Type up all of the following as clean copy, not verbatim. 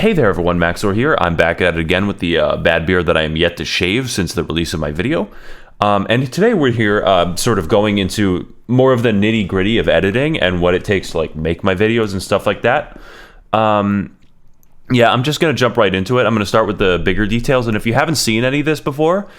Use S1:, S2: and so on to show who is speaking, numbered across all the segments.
S1: Hey there everyone, Maxor here. I'm back at it again with the bad beard that I am yet to shave since the release of my video. And today we're here sort of going into more of the nitty gritty of editing and what it takes to like make my videos and stuff like that. Yeah, I'm just going to jump right into it. I'm going to start with the bigger details. And if you haven't seen any of this before,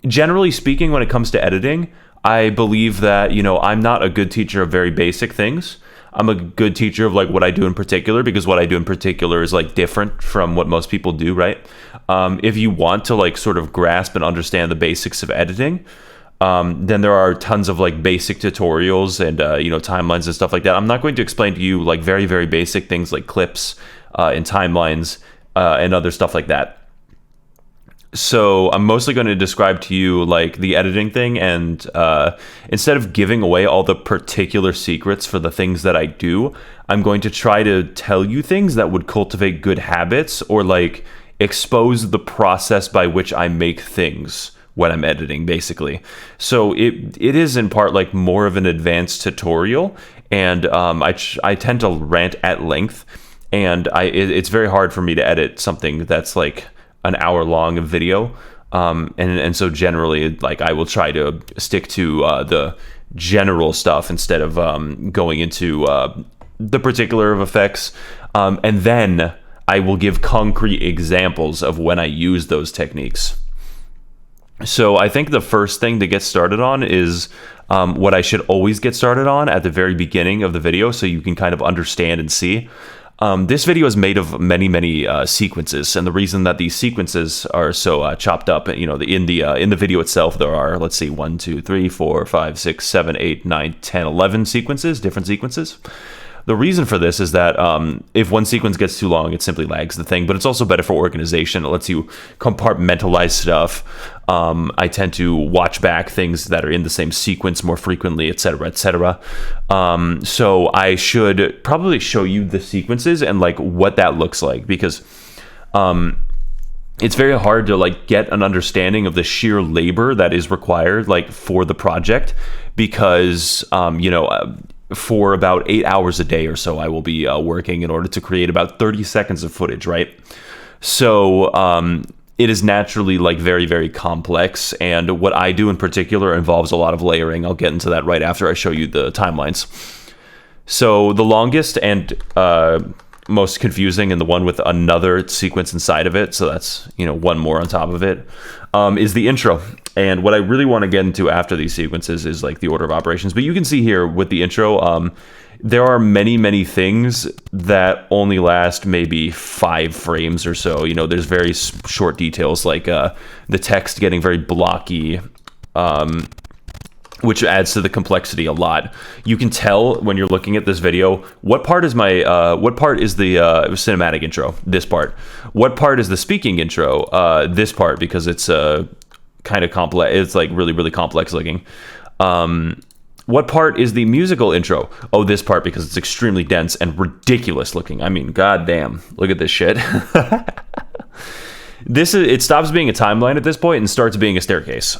S1: generally speaking, when it comes to editing, I believe that, I'm not a good teacher of very basic things. I'm a good teacher of like what I do in particular, because what I do in particular is like different from what most people do, right? If you want to like sort of grasp and understand the basics of editing, then there are tons of like basic tutorials and timelines and stuff like that. I'm not going to explain to you like very, very basic things like clips and timelines and other stuff like that. So I'm mostly going to describe to you like the editing thing, and instead of giving away all the particular secrets for the things that I do, I'm going to try to tell you things that would cultivate good habits or like expose the process by which I make things when I'm editing, basically. So it is in part like more of an advanced tutorial, and I tend to rant at length, and it's very hard for me to edit something that's like an hour long of video, and so generally like I will try to stick to the general stuff instead of going into the particular of effects, and then I will give concrete examples of when I use those techniques. So I think the first thing to get started on is what I should always get started on at the very beginning of the video, so you can kind of understand and see. This video is made of many sequences, and the reason that these sequences are so chopped up, in the video itself, there are, let's see, 1, 2, 3, 4, 5, 6, 7, 8, 9, 10, 11 sequences, different sequences. The reason for this is that if one sequence gets too long, it simply lags the thing, but it's also better for organization. It lets you compartmentalize stuff. I tend to watch back things that are in the same sequence more frequently, etc., etc. So I should probably show you the sequences and like what that looks like, because it's very hard to like get an understanding of the sheer labor that is required like for the project, because for about 8 hours a day or so, I will be working in order to create about 30 seconds of footage, right? So it is naturally like very, very complex, and what I do in particular involves a lot of layering. I'll get into that right after I show you the timelines. So the longest and most confusing, and the one with another sequence inside of it, so that's one more on top of it, is the intro. And what I really want to get into after these sequences is like the order of operations. But you can see here with the intro, there are many things that only last maybe 5 frames or so. There's very short details like the text getting very blocky, which adds to the complexity a lot. You can tell when you're looking at this video what part is the cinematic intro, this part. What part is the speaking intro, this part, because it's kind of complex. It's like really complex looking. What part is the musical intro? Oh, this part, because it's extremely dense and ridiculous looking. I mean, goddamn, look at this shit. It stops being a timeline at this point and starts being a staircase.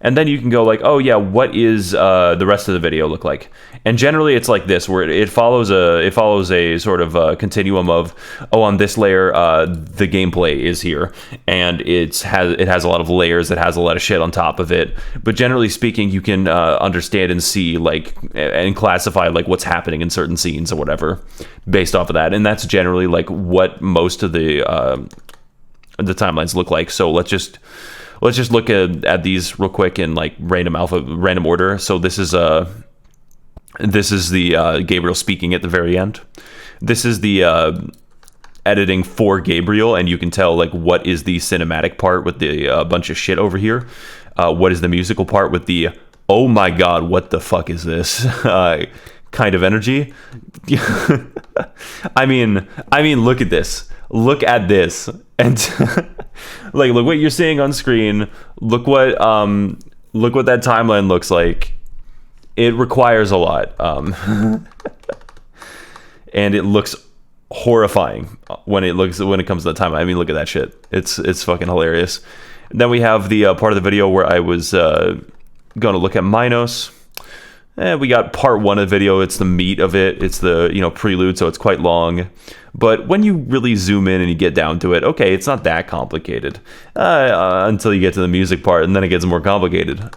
S1: And then you can go like, oh yeah, what is the rest of the video look like? And generally it's like this, where it follows a sort of continuum of, oh, on this layer the gameplay is here, and it has a lot of layers, it has a lot of shit on top of it. But generally speaking, you can understand and see like and classify like what's happening in certain scenes or whatever based off of that. And that's generally like what most of the timelines look like. So let's just look at these real quick in like random order. So this is the Gabriel speaking at the very end. This is the editing for Gabriel, and you can tell like what is the cinematic part with the bunch of shit over here. What is the musical part with the oh my god, what the fuck is this kind of energy. I mean, look at this. Look at this, and like look what you're seeing on screen. Look what that timeline looks like. It requires a lot, and it looks horrifying when it comes to the timeline. I mean, look at that shit. It's fucking hilarious. And then we have the part of the video where I was going to look at Minos. We got part one of the video. It's the meat of it. It's the, prelude, so it's quite long. But when you really zoom in and you get down to it, okay, it's not that complicated until you get to the music part, and then it gets more complicated.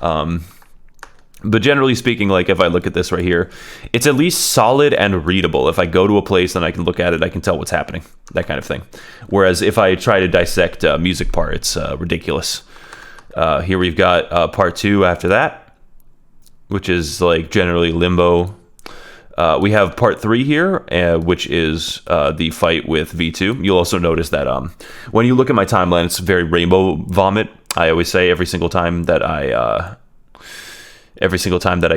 S1: But generally speaking, like if I look at this right here, it's at least solid and readable. If I go to a place and I can look at it, I can tell what's happening, that kind of thing. Whereas if I try to dissect music part, it's ridiculous. Here we've got part two after that, which is like generally limbo. We have part three here, which is the fight with V2. You'll also notice that when you look at my timeline, it's very rainbow vomit. I always say every single time that I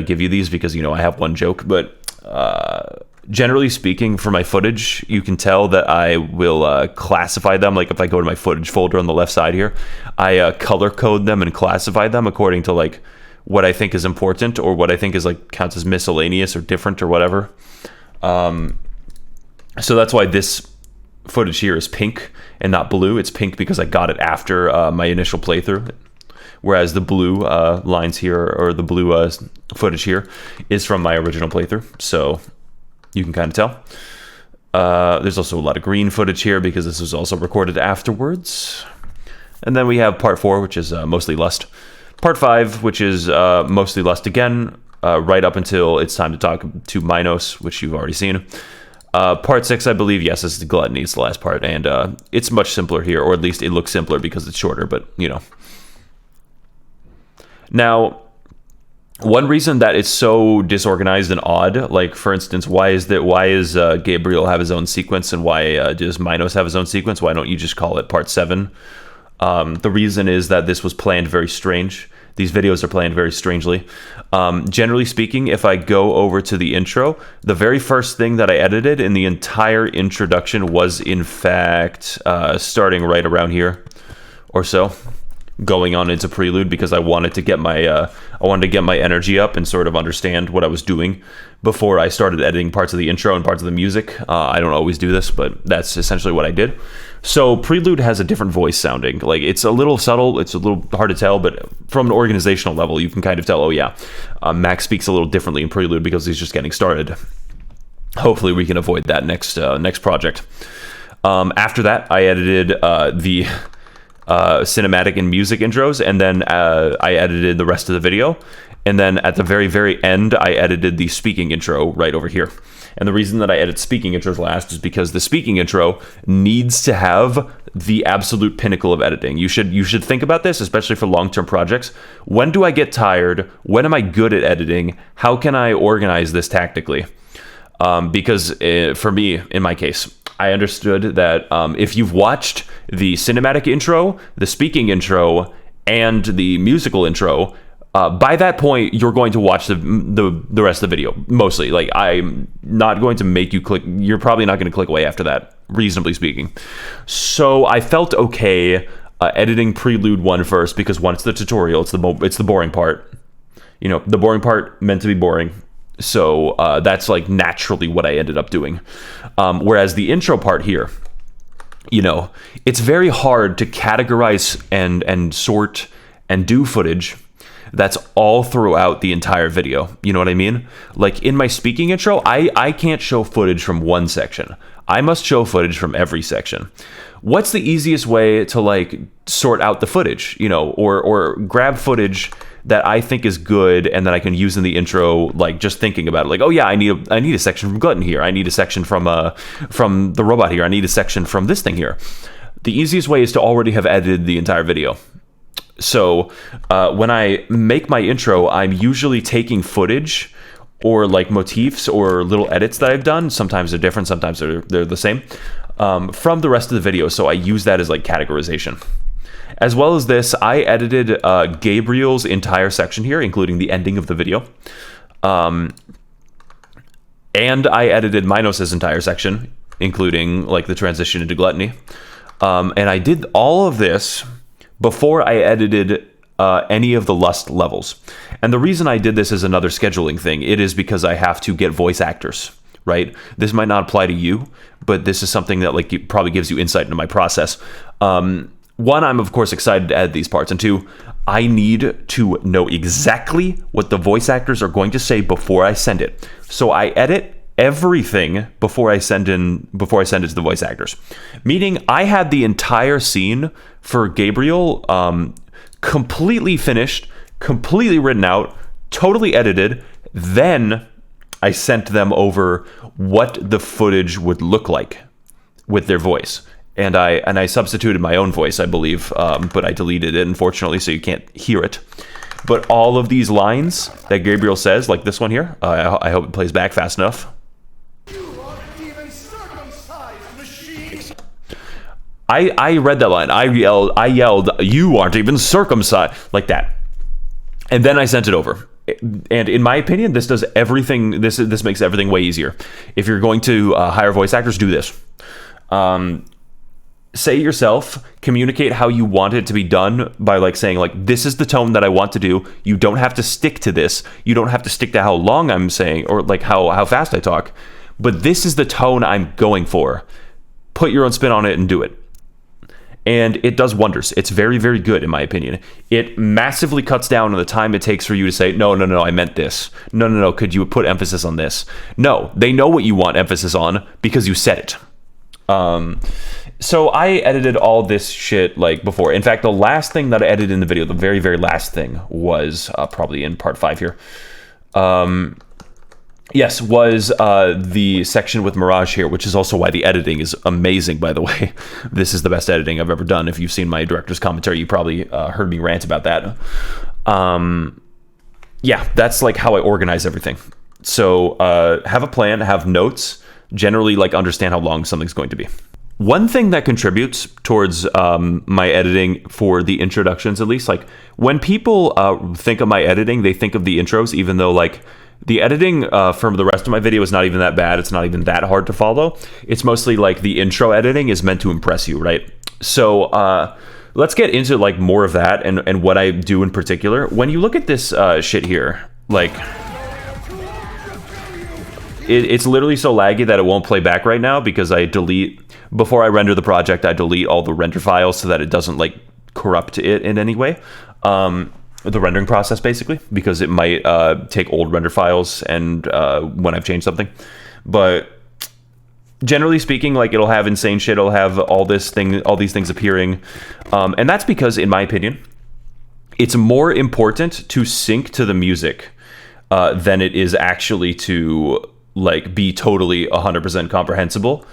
S1: give you these, because I have one joke. But generally speaking, for my footage, you can tell that I will classify them. Like if I go to my footage folder on the left side here, I color code them and classify them according to like what I think is important, or what I think is like counts as miscellaneous or different or whatever. So that's why this footage here is pink and not blue. It's pink because I got it after my initial playthrough, whereas the blue lines here, or the blue footage here, is from my original playthrough. So you can kind of tell. There's also a lot of green footage here because this was also recorded afterwards. And then we have part four, which is mostly Lust. Part five, which is mostly Lust again, right up until it's time to talk to Minos, which you've already seen. Part six, I believe, yes, this is the Gluttony. It's the last part, and it's much simpler here, or at least it looks simpler because it's shorter, but, Now, one reason that it's so disorganized and odd, like, for instance, why is Gabriel have his own sequence, and why does Minos have his own sequence? Why don't you just call it part 7? The reason is that this was planned very strange. These videos are planned very strangely. Generally speaking, if I go over to the intro, the very first thing that I edited in the entire introduction was, in fact, starting right around here or so, going on into prelude, because I wanted to get my energy up and sort of understand what I was doing before I started editing parts of the intro and parts of the music. I don't always do this, but that's essentially what I did. So prelude has a different voice sounding. Like, it's a little subtle, it's a little hard to tell, but from an organizational level, you can kind of tell, oh yeah, Max speaks a little differently in prelude because he's just getting started. Hopefully we can avoid that next project. After that, I edited the cinematic and music intros, and then I edited the rest of the video. And then at the very, very end, I edited the speaking intro right over here. And the reason that I edit speaking intros last is because the speaking intro needs to have the absolute pinnacle of editing. You should think about this, especially for long-term projects. When do I get tired? When am I good at editing? How can I organize this tactically? Because for me, in my case, I understood that if you've watched the cinematic intro, the speaking intro, and the musical intro, by that point, you're going to watch the rest of the video, mostly. Like, I'm not going to make you click. You're probably not going to click away after that, reasonably speaking. So I felt okay editing Prelude 1 first, because one, it's the tutorial. It's the boring part. The boring part meant to be boring. So that's like naturally what I ended up doing. Whereas the intro part here, it's very hard to categorize and sort and do footage that's all throughout the entire video. You know what I mean? Like in my speaking intro, I can't show footage from one section. I must show footage from every section. What's the easiest way to like sort out the footage, or grab footage that I think is good and that I can use in the intro, like just thinking about it, like, oh yeah, I need a section from Glutton here. I need a section from the robot here. I need a section from this thing here. The easiest way is to already have edited the entire video. So when I make my intro, I'm usually taking footage or like motifs or little edits that I've done. Sometimes they're different, sometimes they're the same, from the rest of the video. So I use that as like categorization. As well as this, I edited Gabriel's entire section here, including the ending of the video. And I edited Minos' entire section, including like the transition into Gluttony. And I did all of this before I edited any of the Lust levels. And the reason I did this is another scheduling thing. It is because I have to get voice actors, right? This might not apply to you, but this is something that like it probably gives you insight into my process. one, I'm of course excited to edit these parts, and two, I need to know exactly what the voice actors are going to say before I send it. So I edit everything before I send it to the voice actors. Meaning I had the entire scene for Gabriel completely finished, completely written out, totally edited. Then I sent them over what the footage would look like with their voice. And I substituted my own voice, I believe, but I deleted it, unfortunately, so you can't hear it. But all of these lines that Gabriel says, like this one here, I hope it plays back fast enough.
S2: You aren't even circumcised, machine.
S1: I read that line. I yelled, "You aren't even circumcised," like that. And then I sent it over. And in my opinion, this does everything. This makes everything way easier. If you're going to hire voice actors, do this. Say it yourself, communicate how you want it to be done by like saying like, this is the tone that I want to do. You don't have to stick to this. You don't have to stick to how long I'm saying or like how fast I talk. But this is the tone I'm going for. Put your own spin on it and do it. And it does wonders. It's very, very good in my opinion. It massively cuts down on the time it takes for you to say, no, I meant this. No, could you put emphasis on this? No, they know what you want emphasis on because you said it. So I edited all this shit like before. In fact, the last thing that I edited in the video, the very, very last thing was probably in part 5 here. Yes, was the section with Mirage here, which is also why the editing is amazing, by the way. This is the best editing I've ever done. If you've seen my director's commentary, you probably heard me rant about that. Yeah, that's like how I organize everything. So have a plan, have notes, generally like understand how long something's going to be. One thing that contributes towards my editing for the introductions, at least, like when people think of my editing, they think of the intros, even though like the editing from the rest of my video is not even that bad. It's not even that hard to follow. It's mostly like the intro editing is meant to impress you, right? So let's get into like more of that and what I do in particular. When you look at this shit here, like it's literally so laggy that it won't play back right now because I delete, before I render the project, I delete all the render files so that it doesn't like corrupt it in any way. The rendering process basically, because it might take old render files and when I've changed something. But generally speaking, like it'll have insane shit, it'll have all these things appearing. And that's because, in my opinion, it's more important to sync to the music than it is actually to like be totally 100% comprehensible,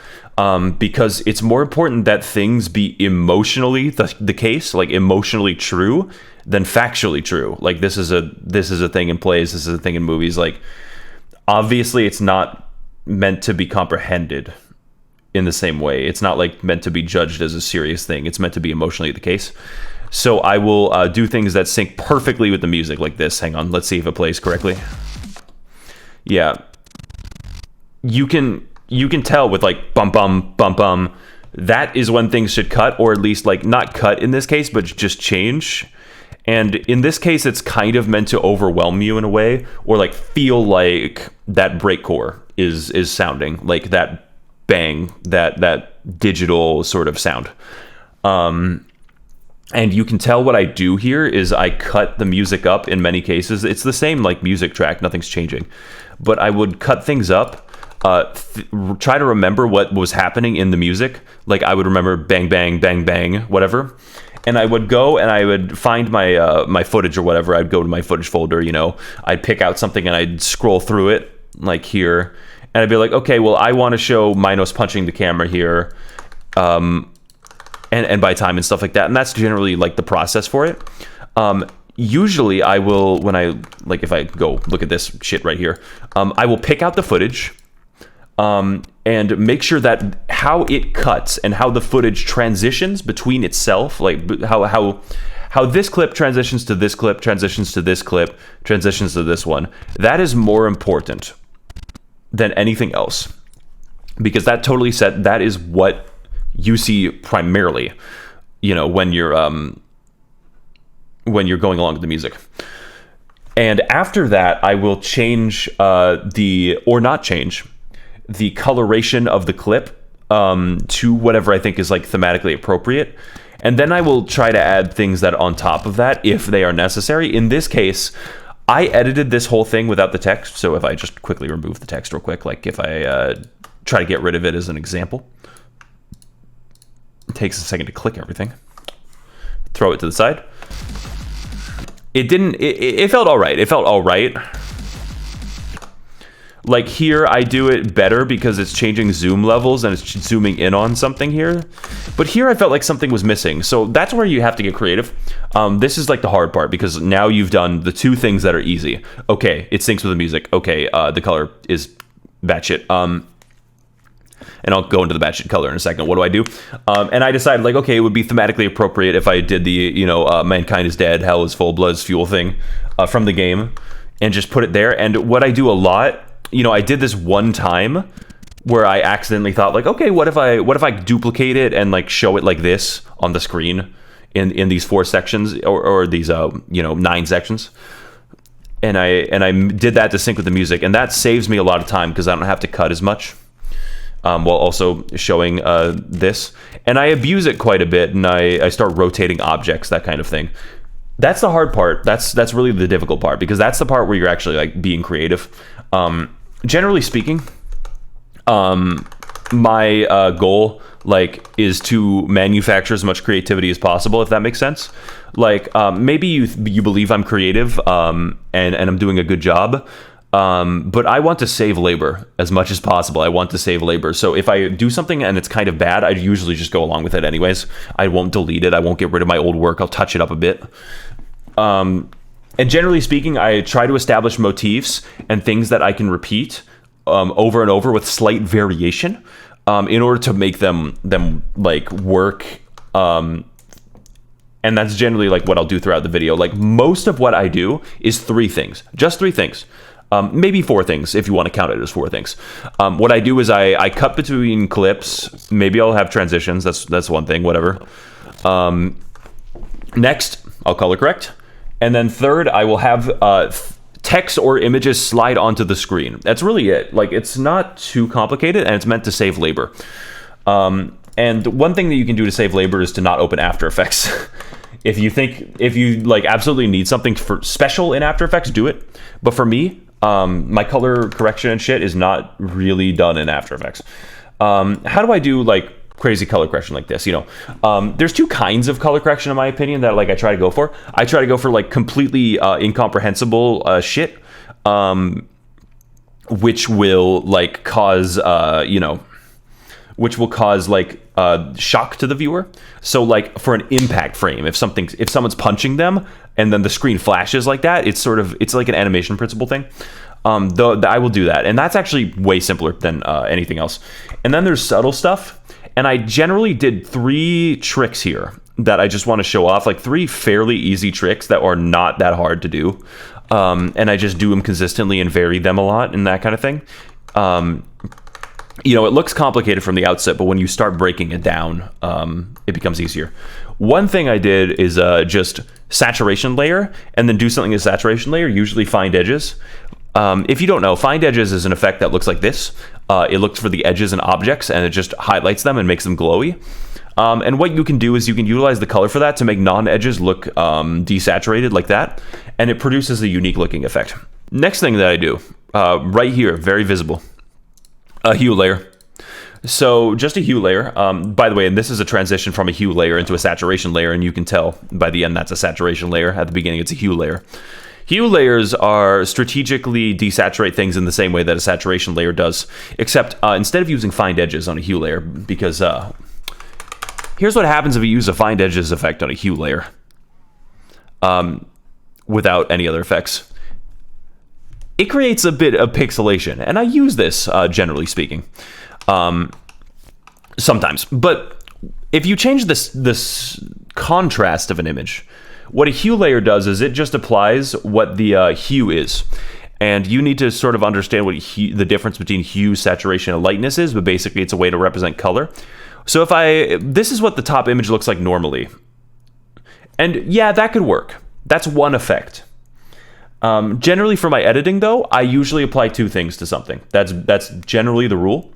S1: because it's more important that things be emotionally the case, like emotionally true, than factually true. Like this is a thing in plays, this is a thing in movies. Like obviously it's not meant to be comprehended in the same way. It's not like meant to be judged as a serious thing. It's meant to be emotionally the case. So I will do things that sync perfectly with the music, like this. Hang on, let's see if it plays correctly. Yeah. You can tell with like bum bum bum bum, that is when things should cut, or at least like not cut in this case, but just change. And in this case, it's kind of meant to overwhelm you in a way, or like feel like that breakcore is sounding like that bang, that digital sort of sound. And you can tell what I do here is I cut the music up in many cases. It's the same like music track, nothing's changing, but I would cut things up. Try to remember what was happening in the music. Like I would remember bang, bang, bang, bang, whatever. And I would go and I would find my my footage or whatever. I'd go to my footage folder, you know, I'd pick out something and I'd scroll through it like here. And I'd be like, okay, well, I want to show Minos punching the camera here. And by time and stuff like that. And that's generally like the process for it. Usually I will, when I, like if I go look at this shit right here, I will pick out the footage and make sure that how it cuts and how the footage transitions between itself, like how this clip transitions to this clip, transitions to this clip, transitions to this one, that is more important than anything else. Because that totally set, that is what you see primarily, you know, when you're going along with the music. And after that, I will change or not change the coloration of the clip to whatever I think is like thematically appropriate. And then I will try to add things that on top of that if they are necessary. In this case, I edited this whole thing without the text. So if I just quickly remove the text real quick, like if I try to get rid of it as an example, it takes a second to click everything. Throw it to the side. It felt all right. It felt all right. Like here, I do it better because it's changing zoom levels and it's zooming in on something here. But here I felt like something was missing. So that's where you have to get creative. This is like the hard part because now you've done the two things that are easy. Okay, it syncs with the music. Okay, the color is batshit. And I'll go into the batshit color in a second. What do I do? And I decided, like, okay, it would be thematically appropriate if I did the, you know, mankind is dead, hell is full, blood is fuel thing from the game and just put it there. And what I do a lot, you know, I did this one time where I accidentally thought, like, okay, what if I duplicate it and like show it like this on the screen in these 4 sections or these you know, 9 sections. And I did that to sync with the music, and that saves me a lot of time because I don't have to cut as much. While also showing this. And I abuse it quite a bit, and I start rotating objects, that kind of thing. That's the hard part. That's really the difficult part, because that's the part where you're actually like being creative. Generally speaking, my goal like is to manufacture as much creativity as possible, if that makes sense. Like maybe you believe I'm creative and I'm doing a good job. But I want to save labor as much as possible. I want to save labor. So if I do something and it's kind of bad, I usually just go along with it anyways. I won't delete it. I won't get rid of my old work. I'll touch it up a bit. And generally speaking, I try to establish motifs and things that I can repeat over and over with slight variation in order to make them like work. And that's generally like what I'll do throughout the video. Like most of what I do is 3 things, just 3 things. Maybe 4 things, if you want to count it as 4 things. What I do is I cut between clips. Maybe I'll have transitions. That's one thing, whatever. Next, I'll color correct. And then third, I will have text or images slide onto the screen. That's really it. Like, it's not too complicated, and it's meant to save labor. And one thing that you can do to save labor is to not open After Effects. If you like absolutely need something for special in After Effects, do it. But for me, my color correction and shit is not really done in After Effects. How do I do like crazy color correction like this? You know, there's 2 kinds of color correction in my opinion that like I try to go for. I try to go for like completely incomprehensible shit, which will like cause you know, which will cause like shock to the viewer. So like for an impact frame, if someone's punching them and then the screen flashes like that, it's like an animation principle thing. I will do that, and that's actually way simpler than anything else. And then there's subtle stuff, and I generally did 3 tricks here that I just want to show off, like 3 fairly easy tricks that are not that hard to do, and I just do them consistently and vary them a lot and that kind of thing. You know, it looks complicated from the outset, but when you start breaking it down, it becomes easier. One thing I did is just saturation layer, and then do something as saturation layer, usually find edges. If you don't know, find edges is an effect that looks like this. It looks for the edges and objects, and it just highlights them and makes them glowy. And what you can do is you can utilize the color for that to make non-edges look desaturated like that, and it produces a unique looking effect. Next thing that I do, right here, very visible. A hue layer. So just a hue layer. By the way, and this is a transition from a hue layer into a saturation layer, and you can tell by the end that's a saturation layer. At the beginning, it's a hue layer. Hue layers are strategically desaturate things in the same way that a saturation layer does, except instead of using find edges on a hue layer, because here's what happens if you use a find edges effect on a hue layer without any other effects. It creates a bit of pixelation, and I use this, generally speaking, sometimes. But if you change this contrast of an image, what a hue layer does is it just applies what the hue is. And you need to sort of understand what the difference between hue, saturation, and lightness is, but basically it's a way to represent color. So this is what the top image looks like normally. And yeah, that could work. That's one effect. Generally for my editing though, I usually apply 2 things to something. That's generally the rule.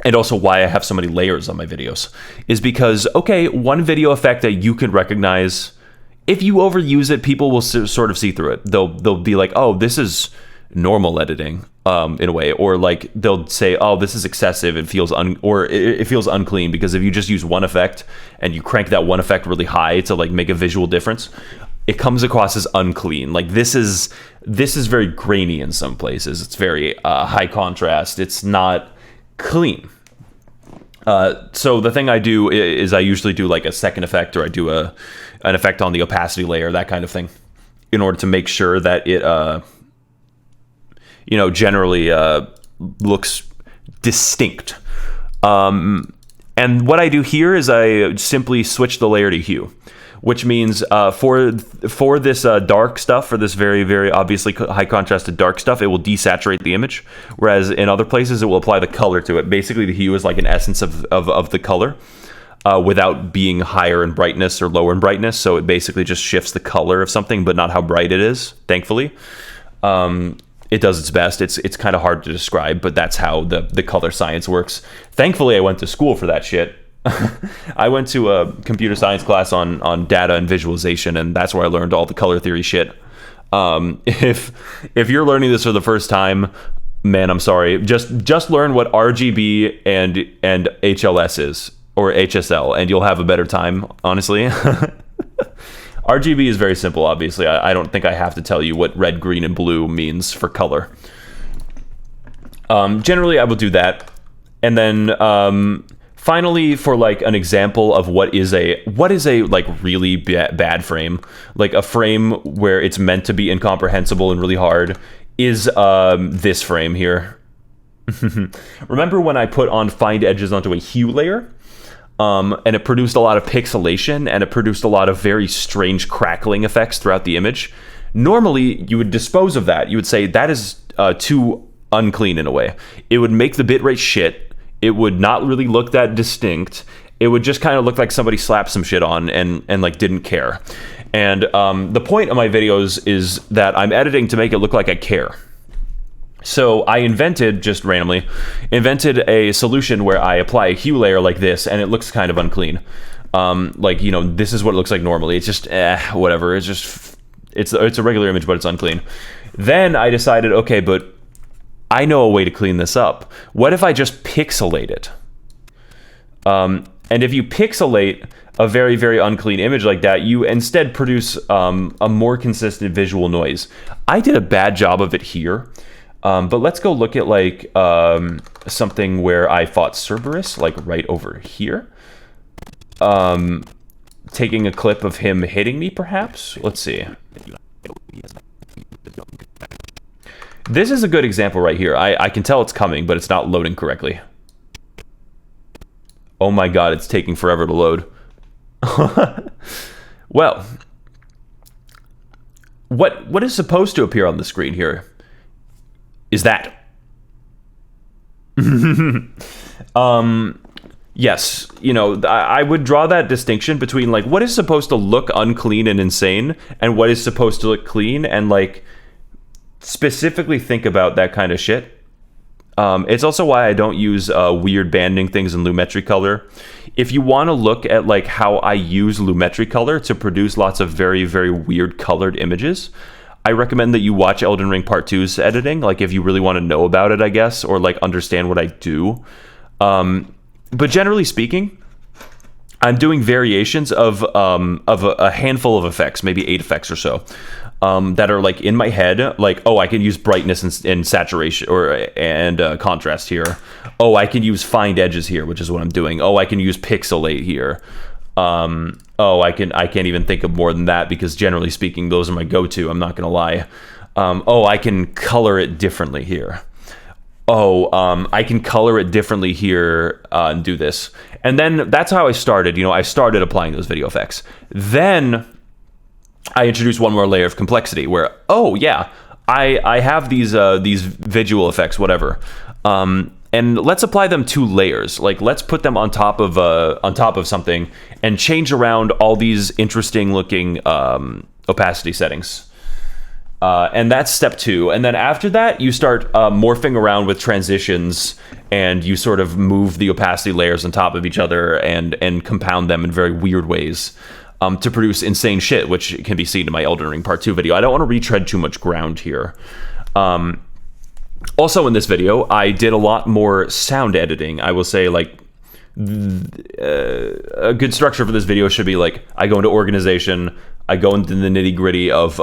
S1: and also why I have so many layers on my videos, is because, okay, one video effect that you can recognize, if you overuse it, people will sort of see through it. They'll be like, oh, this is normal editing, in a way, or like they'll say, oh, this is excessive. It feels it feels unclean, because if you just use one effect and you crank that one effect really high to like make a visual difference, it comes across as unclean. Like this is very grainy in some places. It's very high contrast. It's not clean. So the thing I do is I usually do like a second effect, or I do an effect on the opacity layer, that kind of thing, in order to make sure that it, generally looks distinct. And what I do here is I simply switch the layer to hue, which means for this dark stuff, for this very, very obviously high contrasted dark stuff, it will desaturate the image, whereas in other places it will apply the color to it. Basically, the hue is like an essence of the color without being higher in brightness or lower in brightness, so it basically just shifts the color of something, but not how bright it is, thankfully. It does its best. It's kind of hard to describe, but that's how the color science works. Thankfully, I went to school for that shit. I went to a computer science class on data and visualization, and that's where I learned all the color theory shit. If you're learning this for the first time, man, I'm sorry. Just learn what RGB and HLS is, or HSL, and you'll have a better time, honestly. RGB is very simple, obviously. I don't think I have to tell you what red, green, and blue means for color. Generally, I will do that. And then finally, for like an example of what is a like really bad frame, like a frame where it's meant to be incomprehensible and really hard, is this frame here. Remember when I put on find edges onto a hue layer? And it produced a lot of pixelation, and it produced a lot of very strange crackling effects throughout the image. Normally, you would dispose of that. You would say that is too unclean in a way. It would make the bitrate shit. It would not really look that distinct. It would just kind of look like somebody slapped some shit on and like didn't care. And the point of my videos is that I'm editing to make it look like I care. So I just randomly invented a solution where I apply a hue layer like this, and it looks kind of unclean. This is what it looks like normally. It's just whatever. It's a regular image, but it's unclean. Then I decided, okay, but I know a way to clean this up. What if I just pixelate it? And if you pixelate a very, very unclean image like that, you instead produce a more consistent visual noise. I did a bad job of it here. But let's go look at like something where I fought Cerberus, like right over here. Taking a clip of him hitting me, perhaps? Let's see. This is a good example right here. I can tell it's coming, but it's not loading correctly. Oh my god, it's taking forever to load. Well, what is supposed to appear on the screen here is that. Yes, I would draw that distinction between like what is supposed to look unclean and insane and what is supposed to look clean, and like specifically think about that kind of shit. It's also why I don't use weird banding things in Lumetri color. If you want to look at like how I use Lumetri color to produce lots of very, very weird colored images, I recommend that you watch Elden Ring Part 2's editing, like if you really want to know about it, I guess, or like understand what I do. But generally speaking, I'm doing variations of a handful of effects, maybe 8 effects or so, that are like in my head. Like, oh, I can use brightness and saturation and contrast here. Oh, I can use find edges here, which is what I'm doing. Oh, I can use pixelate here. Oh, I can't even think of more than that, because generally speaking, those are my go-to. I'm not gonna lie. Oh, I can color it differently here. Oh, I can color it differently here and do this. And then that's how I started. I started applying those video effects. Then I introduced one more layer of complexity where, oh yeah, I have these visual effects, whatever. And let's apply them 2 layers. Like, let's put them on top of something and change around all these interesting looking opacity settings. And that's step 2. And then after that, you start morphing around with transitions, and you sort of move the opacity layers on top of each other and compound them in very weird ways to produce insane shit, which can be seen in my Elden Ring Part 2 video. I don't want to retread too much ground here. Also in this video, I did a lot more sound editing. I will say, like, a good structure for this video should be, like, I go into organization, I go into the nitty-gritty of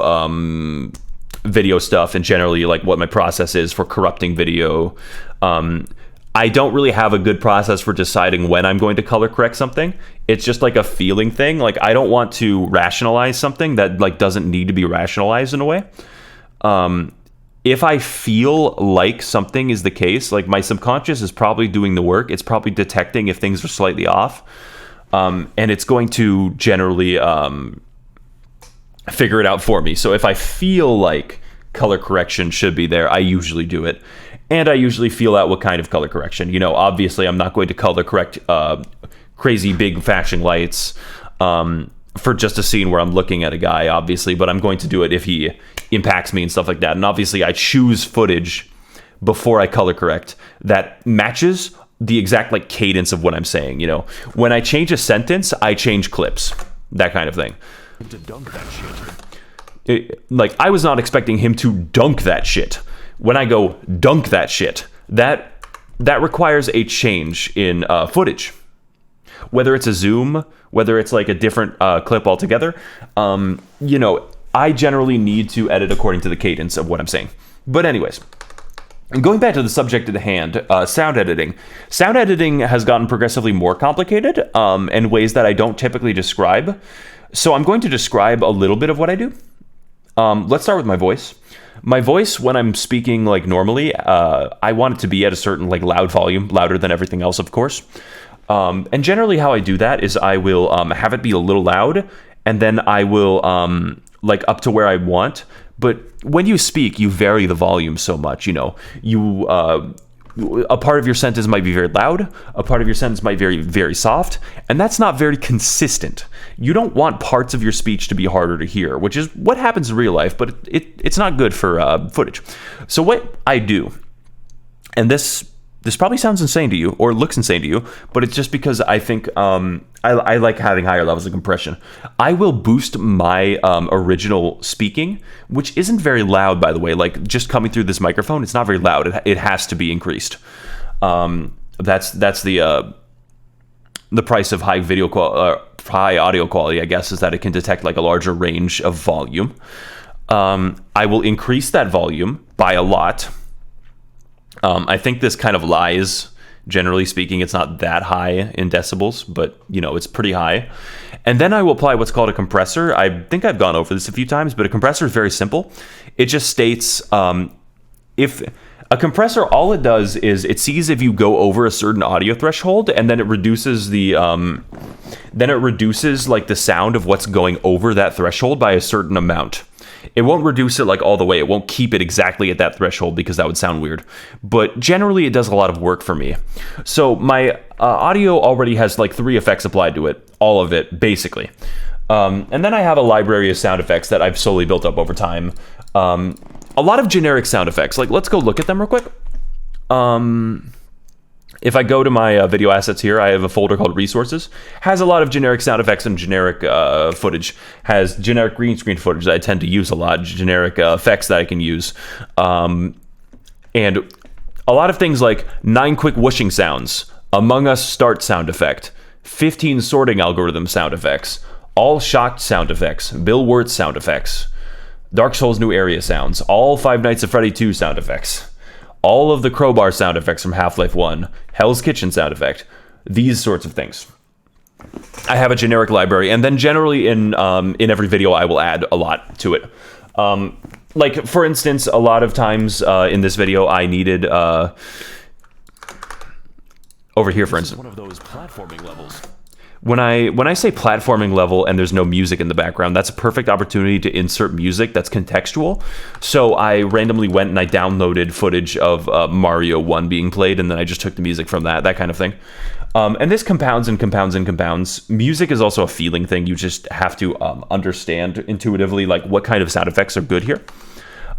S1: video stuff, and generally, like, what my process is for corrupting video. I don't really have a good process for deciding when I'm going to color correct something. It's just like a feeling thing. Like, I don't want to rationalize something that, like, doesn't need to be rationalized in a way. If I feel like something is the case, like, my subconscious is probably doing the work. It's probably detecting if things are slightly off. And it's going to generally figure it out for me. So if I feel like color correction should be there, I usually do it. And I usually feel out what kind of color correction. You know, obviously I'm not going to color correct crazy big flashing lights for just a scene where I'm looking at a guy, obviously, but I'm going to do it if he impacts me and stuff like that. And obviously I choose footage before I color correct that matches the exact, like, cadence of what I'm saying. You know, when I change a sentence, I change clips, that kind of thing.
S2: To dunk that shit.
S1: Like, I was not expecting him to dunk that shit. When I go dunk that shit, that requires a change in footage. Whether it's a zoom, whether it's like a different clip altogether, you know, I generally need to edit according to the cadence of what I'm saying. But anyways, going back to the subject at hand, sound editing. Sound editing has gotten progressively more complicated in ways that I don't typically describe. So I'm going to describe a little bit of what I do. Let's start with my voice. My voice, when I'm speaking, like, normally, I want it to be at a certain, like, loud volume, louder than everything else, of course. And generally how I do that is I will have it be a little loud, and then I will, like, up to where I want. But when you speak, you vary the volume so much, you know. You a part of your sentence might be very loud, a part of your sentence might be very, very soft, and that's not very consistent. You don't want parts of your speech to be harder to hear, which is what happens in real life, but it's not good for footage. So what I do, and this probably sounds insane to you, or looks insane to you, but it's just because I think I like having higher levels of compression. I will boost my original speaking, which isn't very loud, by the way. Like, just coming through this microphone, it's not very loud. It has to be increased. That's the price of high high audio quality, I guess, is that it can detect, like, a larger range of volume. I will increase that volume by a lot. I think this kind of lies. Generally speaking, it's not that high in decibels, but, you know, it's pretty high. And then I will apply what's called a compressor. I think I've gone over this a few times, but a compressor is very simple. It just states if a compressor, all it does is it sees if you go over a certain audio threshold, and then it reduces the like, the sound of what's going over that threshold by a certain amount. It won't reduce it, like, all the way. It won't keep it exactly at that threshold because that would sound weird. But generally, it does a lot of work for me. So my audio already has, like, 3 effects applied to it. All of it, basically. And then I have a library of sound effects that I've slowly built up over time. A lot of generic sound effects. Like, let's go look at them real quick. If I go to my video assets here, I have a folder called Resources. Has a lot of generic sound effects and generic footage. Has generic green screen footage that I tend to use a lot. Generic effects that I can use. And a lot of things like 9 quick whooshing sounds, Among Us start sound effect, 15 sorting algorithm sound effects, all shocked sound effects, Bill Wirtz sound effects, Dark Souls new area sounds, all Five Nights at Freddy 2 sound effects, all of the crowbar sound effects from Half-Life 1, Hell's Kitchen sound effect, these sorts of things. I have a generic library, and then generally in every video I will add a lot to it. Like, for instance, a lot of times in this video I needed over here, for instance.
S2: One of those platforming levels.
S1: When I say platforming level and there's no music in the background, that's a perfect opportunity to insert music that's contextual. So I randomly went and I downloaded footage of Mario 1 being played, and then I just took the music from that kind of thing. And this compounds and compounds and compounds. Music is also a feeling thing. You just have to understand intuitively, like, what kind of sound effects are good here.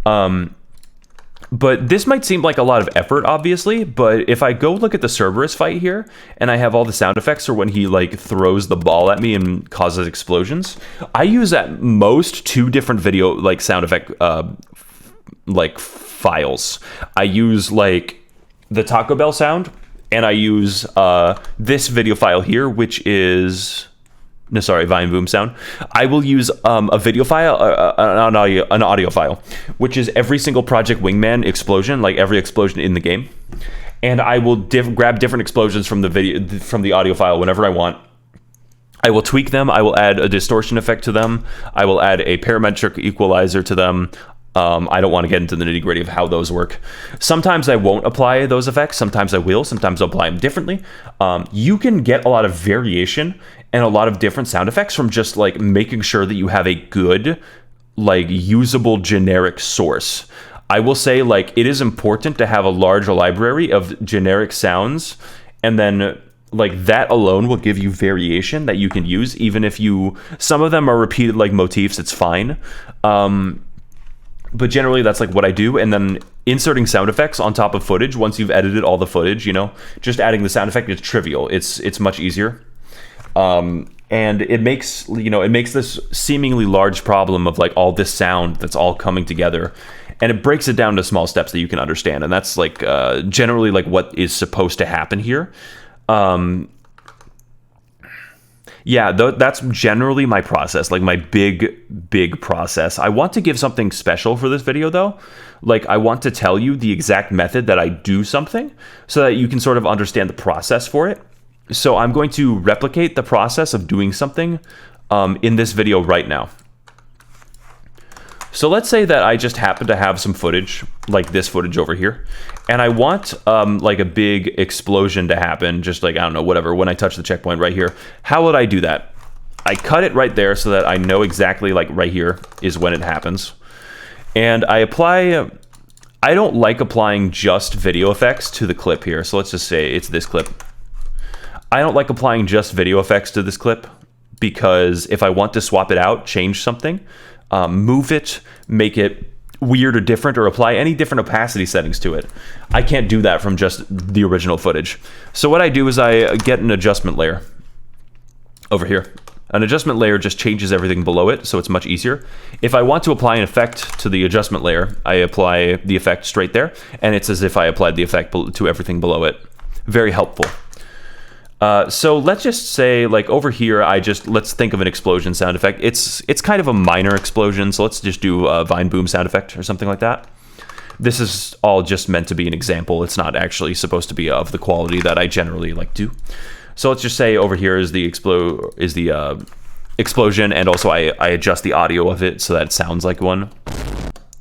S1: But this might seem like a lot of effort, obviously, but if I go look at the Cerberus fight here, and I have all the sound effects for when he, like, throws the ball at me and causes explosions, I use at most 2 different video, like, sound effect, like, files. I use, like, the Taco Bell sound, and I use this video file here, which is... No, sorry, Vine Boom sound. I will use a video file, an audio file, which is every single Project Wingman explosion, like every explosion in the game, and I will grab different explosions from the audio file whenever I want. I will tweak them. I will add a distortion effect to them. I will add a parametric equalizer to them. I don't want to get into the nitty-gritty of how those work. Sometimes I won't apply those effects. Sometimes I will. Sometimes I'll apply them differently. You can get a lot of variation and a lot of different sound effects from just like making sure that you have a good, like, usable generic source. I will say, like, it is important to have a large library of generic sounds, and then like that alone will give you variation that you can use, even if some of them are repeated like motifs. It's fine. But generally, that's like what I do. And then inserting sound effects on top of footage, once you've edited all the footage, just adding the sound effect is trivial. It's much easier. And it makes this seemingly large problem of like all this sound that's all coming together, and it breaks it down to small steps that you can understand. And that's like generally like what is supposed to happen here. Yeah, that's generally my process, like my big process. I want to give something special for this video, though. Like, I want to tell you the exact method that I do something so that you can sort of understand the process for it. So I'm going to replicate the process of doing something in this video right now. So let's say that I just happen to have some footage, like this footage over here, and I want like a big explosion to happen, just like, I don't know, whatever, when I touch the checkpoint right here. How would I do that? I cut it right there so that I know exactly, like, right here is when it happens. And I don't like applying just video effects to the clip here. So let's just say it's this clip. I don't like applying just video effects to this clip because if I want to swap it out, change something, move it, make it weird or different, or apply any different opacity settings to it, I can't do that from just the original footage. So what I do is I get an adjustment layer over here. An adjustment layer just changes everything below it, so it's much easier. If I want to apply an effect to the adjustment layer, I apply the effect straight there, and it's as if I applied the effect to everything below it. Very helpful. So let's just say, like, over here, let's think of an explosion sound effect. It's kind of a minor explosion, so let's just do a Vine Boom sound effect or something like that. This is all just meant to be an example. It's not actually supposed to be of the quality that I generally like to. So let's just say over here is the explosion, and also I adjust the audio of it so that it sounds like one.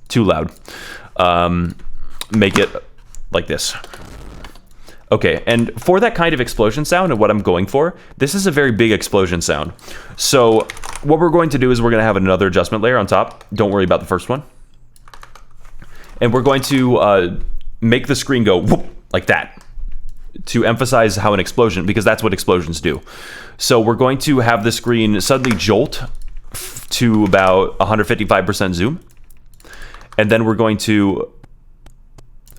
S1: Too loud. Make it like this. Okay, and for that kind of explosion sound and what I'm going for, this is a very big explosion sound. So what we're going to do is we're going to have another adjustment layer on top. Don't worry about the first one. And we're going to make the screen go whoop, like that, to emphasize how an explosion, because that's what explosions do. So we're going to have the screen suddenly jolt to about 155% zoom. And then we're going to,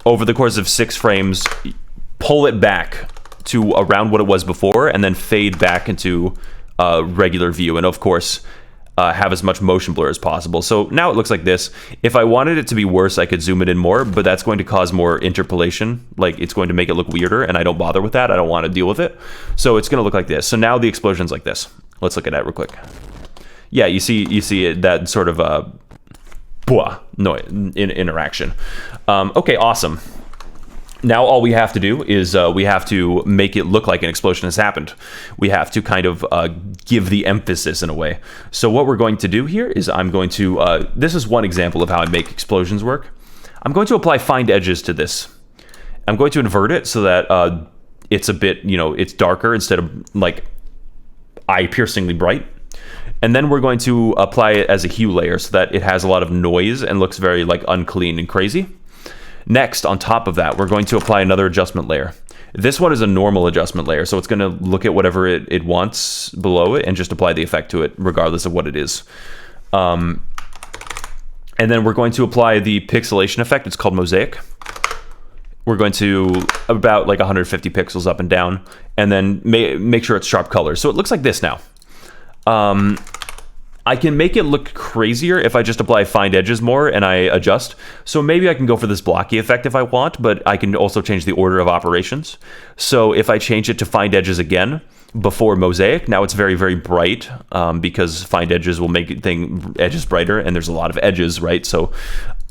S1: over the course of 6 frames, pull it back to around what it was before, and then fade back into regular view, and of course have as much motion blur as possible. So now it looks like this. If I wanted it to be worse, I could zoom it in more, but that's going to cause more interpolation. Like, it's going to make it look weirder, and I don't bother with that. I don't want to deal with it. So it's going to look like this. So now the explosion's like this. Let's look at that real quick. Yeah, you see it, that sort of interaction. Okay, awesome. Now all we have to do is we have to make it look like an explosion has happened. We have to kind of give the emphasis in a way. So what we're going to do here is I'm going to, this is one example of how I make explosions work. I'm going to apply find edges to this. I'm going to invert it so that it's a bit, it's darker instead of like eye-piercingly bright. And then we're going to apply it as a hue layer so that it has a lot of noise and looks very like unclean and crazy. Next, on top of that, we're going to apply another adjustment layer. This one is a normal adjustment layer, so it's going to look at whatever it wants below it and just apply the effect to it, regardless of what it is. And then we're going to apply the pixelation effect. It's called mosaic. We're going to about like 150 pixels up and down, and then make sure it's sharp colors. So it looks like this now. I can make it look crazier if I just apply find edges more and I adjust. So maybe I can go for this blocky effect if I want, but I can also change the order of operations. So if I change it to find edges again before mosaic, now it's very, very bright, because find edges will make edges brighter, and there's a lot of edges, right? So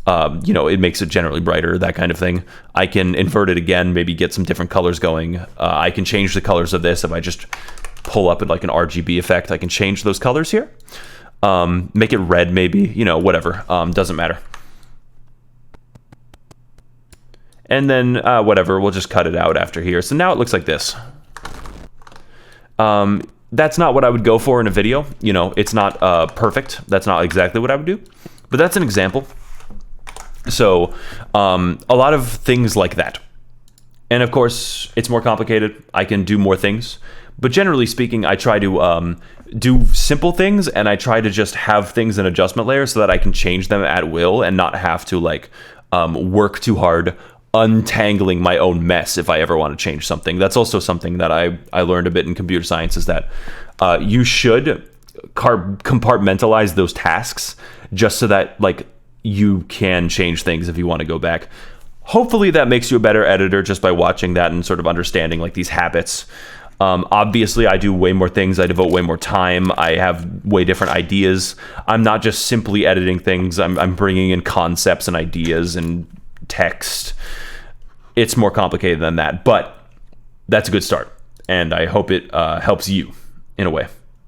S1: it makes it generally brighter, that kind of thing. I can invert it again, maybe get some different colors going. I can change the colors of this if I just pull up like an RGB effect. I can change those colors here. Make it red, maybe, whatever. Doesn't matter. And then whatever, we'll just cut it out after here. So now it looks like this. That's not what I would go for in a video. It's not perfect. That's not exactly what I would do. But that's an example. So a lot of things like that. And of course, it's more complicated. I can do more things. But generally speaking, I try to do simple things, and I try to just have things in adjustment layers so that I can change them at will and not have to work too hard untangling my own mess if I ever want to change something. That's also something that I learned a bit in computer science, is that you should compartmentalize those tasks just so that you can change things if you want to go back. Hopefully that makes you a better editor just by watching that and sort of understanding these habits. Obviously, I do way more things. I devote way more time. I have way different ideas. I'm not just simply editing things. I'm bringing in concepts and ideas and text. It's more complicated than that, but that's a good start. And I hope it helps you in a way.